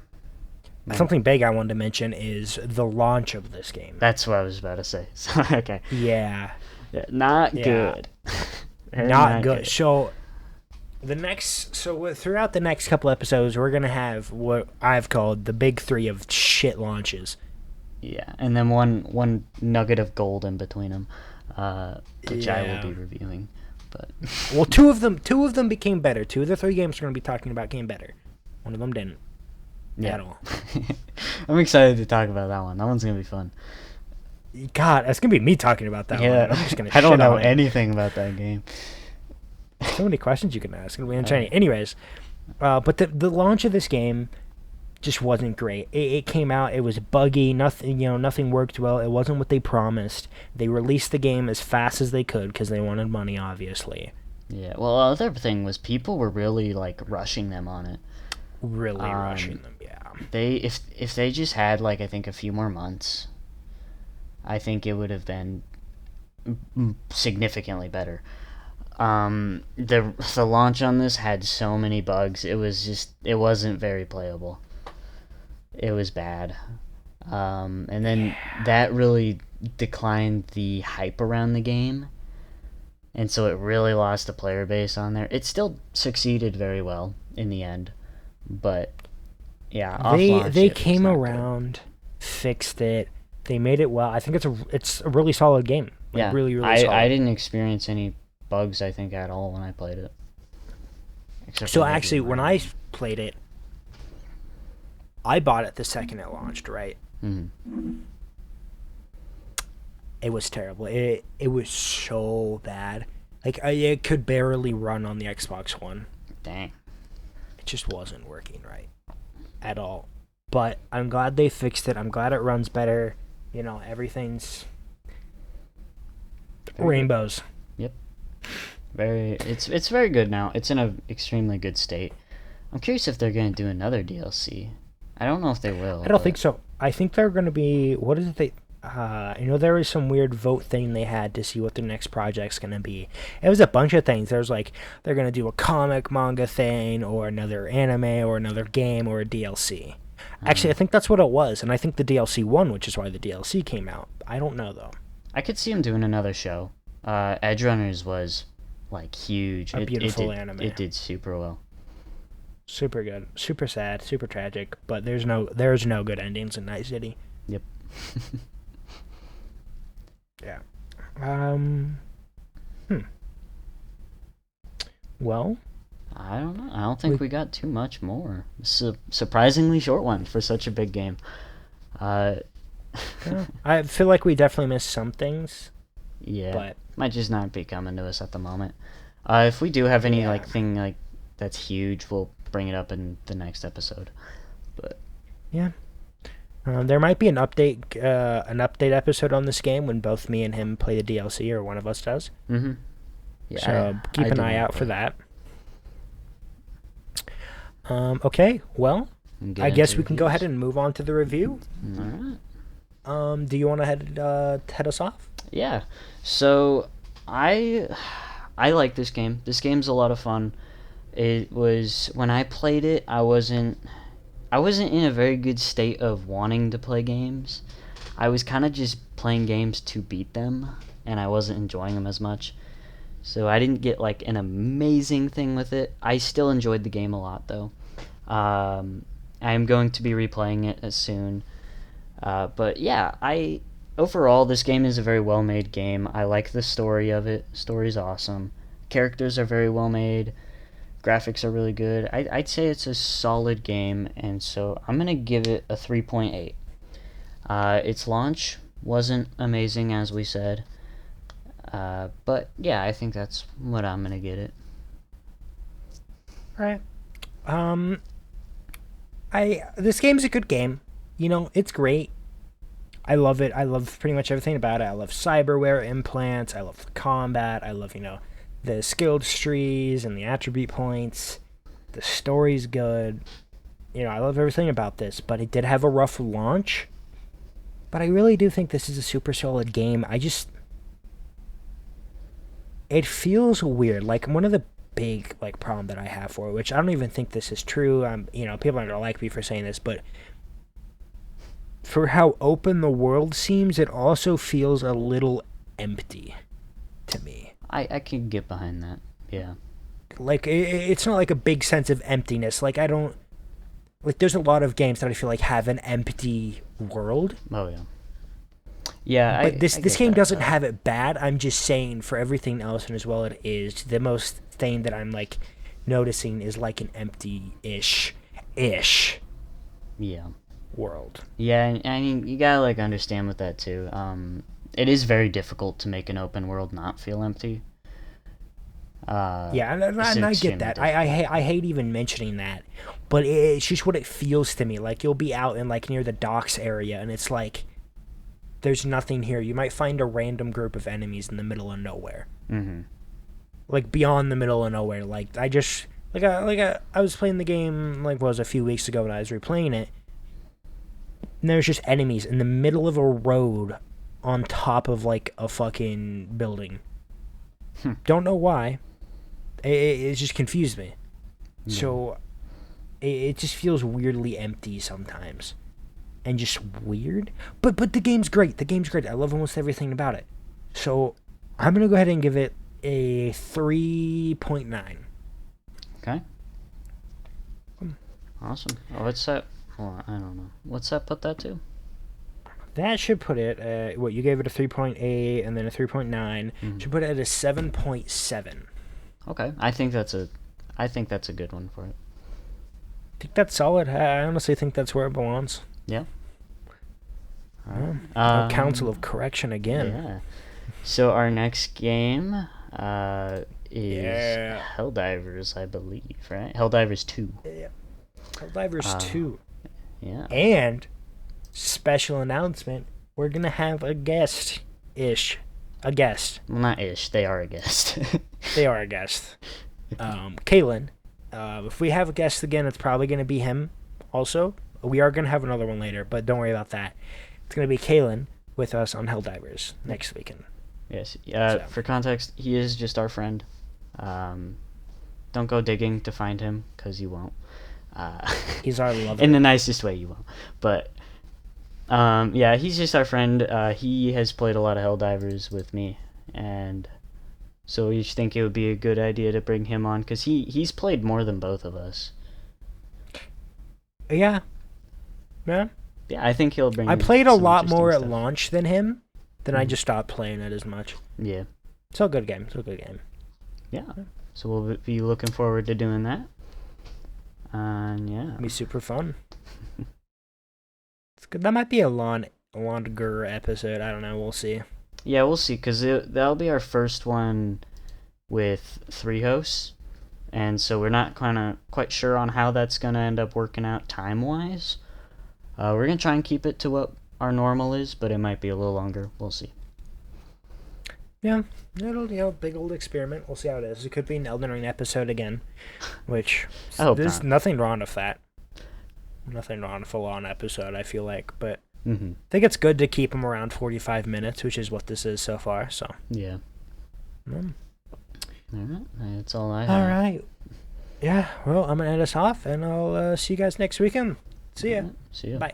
Speaker 2: No.
Speaker 1: Something big I wanted to mention is the launch of this game.
Speaker 2: That's what I was about to say. So, okay.
Speaker 1: Yeah.
Speaker 2: Not good.
Speaker 1: Not good. So throughout the next couple episodes, we're gonna have what I've called the big three of shit launches.
Speaker 2: Yeah, and then one nugget of gold in between them, which I will be reviewing. But
Speaker 1: well, two of them became better. Two of the three games we're gonna be talking about came better. One of them didn't.
Speaker 2: Yeah.
Speaker 1: At all.
Speaker 2: I'm excited to talk about that one. That one's gonna be fun.
Speaker 1: God, that's gonna be me talking about that one. I'm just gonna
Speaker 2: I don't know anything about that game.
Speaker 1: So many questions you can ask. It'll be entertaining. Anyways, but the launch of this game just wasn't great. It came out. It was buggy. Nothing worked well. It wasn't what they promised. They released the game as fast as they could because they wanted money, obviously.
Speaker 2: Yeah. Well, the other thing was people were really like rushing them on it.
Speaker 1: Really rushing them. Yeah.
Speaker 2: If they just had like I think a few more months, I think it would have been significantly better. The launch on this had so many bugs. It wasn't very playable. It was bad. And then that really declined the hype around the game. And so it really lost the player base on there. It still succeeded very well in the end. But yeah,
Speaker 1: they came around, fixed it. They made it well. I think it's a really solid game. Like, really solid.
Speaker 2: I didn't experience any bugs, I think, at all when I played it.
Speaker 1: So actually, when I played it, I bought it the second it launched, right?
Speaker 2: Mm-hmm.
Speaker 1: It was terrible. It was so bad. Like, it could barely run on the Xbox One.
Speaker 2: Dang.
Speaker 1: It just wasn't working right at all. But I'm glad they fixed it. I'm glad it runs better. Everything's rainbows.
Speaker 2: Yep. It's very good now. It's in an extremely good state. I'm curious if they're going to do another DLC. I don't know if they will.
Speaker 1: I don't think so. I think they're going to be... What is it there was some weird vote thing they had to see what their next project's going to be. It was a bunch of things. There's like, they're going to do a comic manga thing, or another anime, or another game, or a DLC. Actually, I think that's what it was, and I think the DLC won, which is why the DLC came out. I don't know, though.
Speaker 2: I could see him doing another show. Edge Runners was like huge.
Speaker 1: A beautiful anime.
Speaker 2: It did super well.
Speaker 1: Super good, super sad, super tragic, but there's no good endings in Night City.
Speaker 2: Yep.
Speaker 1: Yeah. Well,
Speaker 2: I don't know. I don't think we got too much more. Surprisingly short one for such a big game.
Speaker 1: I feel like we definitely missed some things.
Speaker 2: Yeah,
Speaker 1: but
Speaker 2: might just not be coming to us at the moment. If we do have any thing like that's huge, we'll bring it up in the next episode. But
Speaker 1: yeah, there might be an update episode on this game when both me and him play the DLC, or one of us does.
Speaker 2: Mm-hmm.
Speaker 1: Yeah, so keep an eye out for that. Okay, well, I guess we can go ahead and move on to the review.
Speaker 2: All right.
Speaker 1: Do you want to head us off?
Speaker 2: Yeah. So I like this game. This game's a lot of fun. It was, when I played it, I wasn't in a very good state of wanting to play games. I was kind of just playing games to beat them, and I wasn't enjoying them as much. So I didn't get like an amazing thing with it. I still enjoyed the game a lot though. I'm going to be replaying it as soon. But yeah, overall this game is a very well made game. I like the story of it. Story's awesome. Characters are very well made. Graphics are really good. I'd say it's a solid game, and so I'm gonna give it a 3.8. Its launch wasn't amazing, as we said. But yeah, I think that's what I'm gonna get it.
Speaker 1: All right. This game's a good game. You know, it's great. I love it. I love pretty much everything about it. I love cyberware implants. I love the combat. I love, the skilled trees and the attribute points. The story's good. I love everything about this, but it did have a rough launch. But I really do think this is a super solid game. It feels weird. Like, one of the big problem that I have for it, which I don't even think this is true. People aren't gonna like me for saying this, but for how open the world seems, it also feels a little empty to me.
Speaker 2: I can get behind that. Yeah.
Speaker 1: It's not like a big sense of emptiness. There's a lot of games that I feel like have an empty world.
Speaker 2: Oh yeah. Yeah,
Speaker 1: but this game doesn't have it bad. I'm just saying, for everything else and as well it is, the most thing that I'm noticing is an empty-ish
Speaker 2: yeah
Speaker 1: world.
Speaker 2: Yeah, I mean, you gotta understand with that too. It is very difficult to make an open world not feel empty.
Speaker 1: Yeah, and I get that. I hate even mentioning that, but it's just what it feels to me. You'll be out in near the docks area, and it's there's nothing here. You might find a random group of enemies in the middle of nowhere.
Speaker 2: Mm-hmm.
Speaker 1: Beyond the middle of nowhere. I was playing the game a few weeks ago when I was replaying it, and there's just enemies in the middle of a road on top of a fucking building. Don't know why. It just confused me. Yeah. So it just feels weirdly empty sometimes, and just weird. But the game's great. The game's great. I love almost everything about it. So I'm gonna go ahead and give it a 3.9.
Speaker 2: Okay. Awesome. What's that? Well, I don't know. What's that put that to?
Speaker 1: That should put it, you gave it a 3.8 and then a 3.9. Mm-hmm. Should put it at a 7.7.
Speaker 2: Okay. I think that's a good one for it.
Speaker 1: I think that's solid. I honestly think that's where it belongs.
Speaker 2: Yeah.
Speaker 1: All right. Council of Correction again.
Speaker 2: Yeah. So our next game is Helldivers, I believe, right? Helldivers 2.
Speaker 1: Yeah. Helldivers 2.
Speaker 2: Yeah.
Speaker 1: And special announcement, we're going to have a guest-ish. A guest.
Speaker 2: Well, not ish. They are a guest.
Speaker 1: They are a guest. Kalen. If we have a guest again, it's probably going to be him also. We are going to have another one later, but don't worry about that. It's going to be Kalen with us on Helldivers next weekend.
Speaker 2: Yes. For context, he is just our friend. Don't go digging to find him, because you won't.
Speaker 1: He's our lover.
Speaker 2: In the nicest way, you won't. But Yeah, he's just our friend. He has played a lot of Helldivers with me, and so we just think it would be a good idea to bring him on because he's played more than both of us.
Speaker 1: Yeah. Yeah.
Speaker 2: Yeah, I think he'll bring.
Speaker 1: I played a
Speaker 2: some
Speaker 1: lot
Speaker 2: interesting
Speaker 1: more at
Speaker 2: stuff.
Speaker 1: launch than him. Then I
Speaker 2: Mhm.
Speaker 1: just stopped playing it as much.
Speaker 2: Yeah,
Speaker 1: It's a good game. It's a good game.
Speaker 2: yeah. So we'll be looking forward to doing that. And yeah,
Speaker 1: It'll be super fun. It's good. That might be a longer episode. I don't know. We'll see.
Speaker 2: yeah, we'll see because that'll be our first one with 3 hosts, and so we're not quite sure on how that's gonna end up working out time wise. We're gonna try and keep it to what our normal is, but it might be a little longer. We'll see.
Speaker 1: Yeah, it'll big old experiment. We'll see how it is. It could be an Elden Ring episode again, which
Speaker 2: I hope
Speaker 1: there's
Speaker 2: not.
Speaker 1: nothing wrong with that. Nothing wrong with a long episode. I feel like, but
Speaker 2: Mm-hmm.
Speaker 1: I think it's good to keep them around 45 minutes, which is what this is so far. So.
Speaker 2: Yeah.
Speaker 1: Mm.
Speaker 2: All right. That's all I have.
Speaker 1: All right. Yeah. Well, I'm gonna end us off, and I'll see you guys next weekend. See ya.
Speaker 2: See ya.
Speaker 1: Bye.